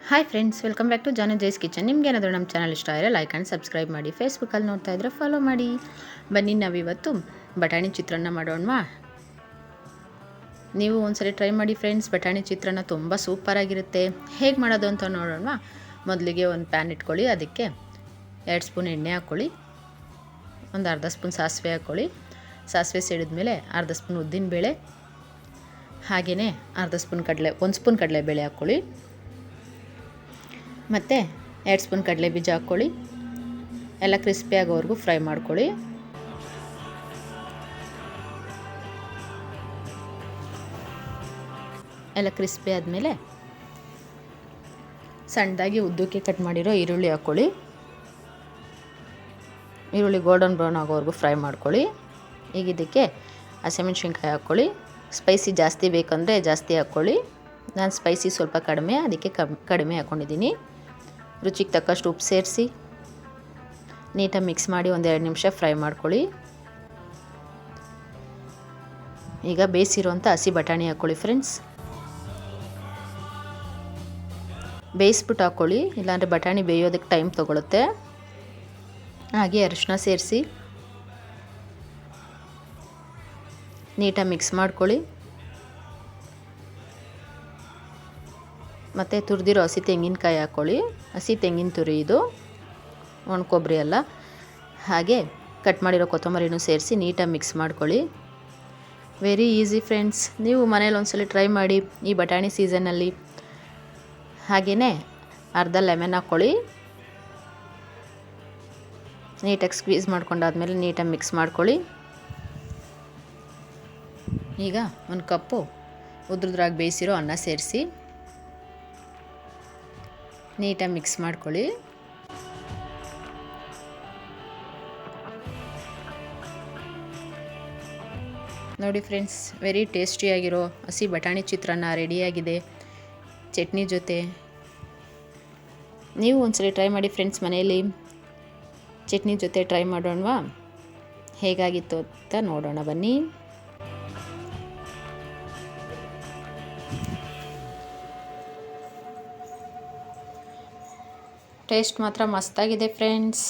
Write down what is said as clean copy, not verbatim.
Hi friends, welcome back to Janu Jai's kitchen. ನಿಮ್ಗೆ ಏನಾದರೂ ನಮ್ಮ ಚಾನಲ್ ಇಷ್ಟ ಆದರೆ ಲೈಕ್ ಆ್ಯಂಡ್ ಸಬ್ಸ್ಕ್ರೈಬ್ ಮಾಡಿ. ಫೇಸ್ಬುಕ್ಕಲ್ಲಿ ನೋಡ್ತಾ ಇದ್ದರೆ ಫಾಲೋ ಮಾಡಿ. ಬನ್ನಿ, ನಾವಿವತ್ತು ಬಟಾಣಿ ಚಿತ್ರಾನ್ನ ಮಾಡೋಣವಾ. ನೀವು ಒಂದ್ಸರಿ ಟ್ರೈ ಮಾಡಿ ಫ್ರೆಂಡ್ಸ್. ಬಟಾಣಿ ಚಿತ್ರಾನ್ನ ತುಂಬ ಸೂಪರಾಗಿರುತ್ತೆ. ಹೇಗೆ ಮಾಡೋದು ಅಂತ ನೋಡೋಣವಾ. ಮೊದಲಿಗೆ ಒಂದು ಪ್ಯಾನ್ ಇಟ್ಕೊಳ್ಳಿ. ಅದಕ್ಕೆ 2 ಸ್ಪೂನ್ ಎಣ್ಣೆ ಹಾಕ್ಕೊಳ್ಳಿ. ಒಂದು ಅರ್ಧ ಸ್ಪೂನ್ ಸಾಸಿವೆ ಹಾಕ್ಕೊಳ್ಳಿ. ಸಾಸಿವೆ ಸಿಡಿದ್ಮೇಲೆ ಅರ್ಧ ಸ್ಪೂನ್ ಉದ್ದಿನಬೇಳೆ, ಹಾಗೆಯೇ ಅರ್ಧ ಸ್ಪೂನ್ ಒಂದು ಸ್ಪೂನ್ ಕಡಲೆಬೇಳೆ ಹಾಕ್ಕೊಳ್ಳಿ. ಮತ್ತು 2 ಸ್ಪೂನ್ ಕಡಲೆ ಬೀಜ ಹಾಕ್ಕೊಳ್ಳಿ. ಎಲ್ಲ ಕ್ರಿಸ್ಪಿ ಆಗೋವರೆಗೂ ಫ್ರೈ ಮಾಡ್ಕೊಳ್ಳಿ. ಎಲ್ಲ ಕ್ರಿಸ್ಪಿ ಆದಮೇಲೆ ಸಣ್ಣದಾಗಿ ಉದ್ದಕ್ಕೆ ಕಟ್ ಮಾಡಿರೋ ಈರುಳ್ಳಿ ಹಾಕ್ಕೊಳ್ಳಿ. ಈರುಳ್ಳಿ ಗೋಲ್ಡನ್ ಬ್ರೌನ್ ಆಗೋವರೆಗೂ ಫ್ರೈ ಮಾಡ್ಕೊಳ್ಳಿ. ಈಗ ಇದಕ್ಕೆ ಹಸಿಮೆಣ್ಸಿನ್ಕಾಯಿ ಹಾಕ್ಕೊಳ್ಳಿ. ಸ್ಪೈಸಿ ಜಾಸ್ತಿ ಬೇಕಂದರೆ ಜಾಸ್ತಿ ಹಾಕ್ಕೊಳ್ಳಿ. ನಾನು ಸ್ಪೈಸಿ ಸ್ವಲ್ಪ ಕಡಿಮೆ, ಅದಕ್ಕೆ ಕಡಿಮೆ ಹಾಕ್ಕೊಂಡಿದ್ದೀನಿ. ರುಚಿಗೆ ತಕ್ಕಷ್ಟು ಉಪ್ಪು ಸೇರಿಸಿ ನೀಟಾಗಿ ಮಿಕ್ಸ್ ಮಾಡಿ 1-2 ನಿಮಿಷ ಫ್ರೈ ಮಾಡ್ಕೊಳ್ಳಿ. ಈಗ ಬೇಯಿಸಿರುವಂಥ ಹಸಿ ಬಟಾಣಿ ಹಾಕ್ಕೊಳ್ಳಿ ಫ್ರೆಂಡ್ಸ್. ಬೇಯಿಸ್ಬಿಟ್ಟು ಹಾಕ್ಕೊಳ್ಳಿ, ಇಲ್ಲಾಂದರೆ ಬಟಾಣಿ ಬೇಯೋದಕ್ಕೆ ಟೈಮ್ ತೊಗೊಳುತ್ತೆ. ಹಾಗೆ ಅರಿಶಿನ ಸೇರಿಸಿ ನೀಟಾಗಿ ಮಿಕ್ಸ್ ಮಾಡ್ಕೊಳ್ಳಿ. ಮತ್ತು ತುರಿದಿರೋ ಹಸಿ ತೆಂಗಿನಕಾಯಿ ಹಾಕ್ಕೊಳ್ಳಿ. ಹಸಿ ತೆಂಗಿನ ತುರಿ ಇದು, ಒಣ ಕೊಬ್ಬರಿ ಅಲ್ಲ. ಹಾಗೆ ಕಟ್ ಮಾಡಿರೋ ಕೊತ್ತಂಬರಿನೂ ಸೇರಿಸಿ ನೀಟಾಗಿ ಮಿಕ್ಸ್ ಮಾಡ್ಕೊಳ್ಳಿ. Very easy friends. ನೀವು ಮನೇಲಿ ಒಂದ್ಸಲ ಟ್ರೈ ಮಾಡಿ ಈ ಬಟಾಣಿ ಸೀಸನ್ನಲ್ಲಿ. ಹಾಗೆಯೇ ಅರ್ಧ ಲೆಮನ್ ಹಾಕ್ಕೊಳ್ಳಿ. ನೀಟಾಗಿ ಸ್ಕ್ವೀಸ್ ಮಾಡ್ಕೊಂಡಾದ್ಮೇಲೆ ನೀಟಾಗಿ ಮಿಕ್ಸ್ ಮಾಡ್ಕೊಳ್ಳಿ. ಈಗ 1 ಕಪ್ಪು ಉದ್ರುದ್ರಾಗಿ ಬೇಯಿಸಿರೋ ಅನ್ನ ಸೇರಿಸಿ ನೀಟಾಗಿ ಮಿಕ್ಸ್ ಮಾಡ್ಕೊಳ್ಳಿ. ನೋಡಿ ಫ್ರೆಂಡ್ಸ್, ವೆರಿ ಟೇಸ್ಟಿಯಾಗಿರೋ ಹಸಿ ಬಟಾಣಿ ಚಿತ್ರಾನ್ನ ರೆಡಿಯಾಗಿದೆ ಚಟ್ನಿ ಜೊತೆ. ನೀವು ಒಂದ್ಸಲ ಟ್ರೈ ಮಾಡಿ ಫ್ರೆಂಡ್ಸ್ ಮನೆಯಲ್ಲಿ. ಚಟ್ನಿ ಜೊತೆ ಟ್ರೈ ಮಾಡೋಣವಾ. ಹೇಗಾಗಿತ್ತು ಅಂತ ನೋಡೋಣ ಬನ್ನಿ. ಟೇಸ್ಟ್ ಮಾತ್ರ ಮಸ್ತಾಗಿದೆ ಫ್ರೆಂಡ್ಸ್.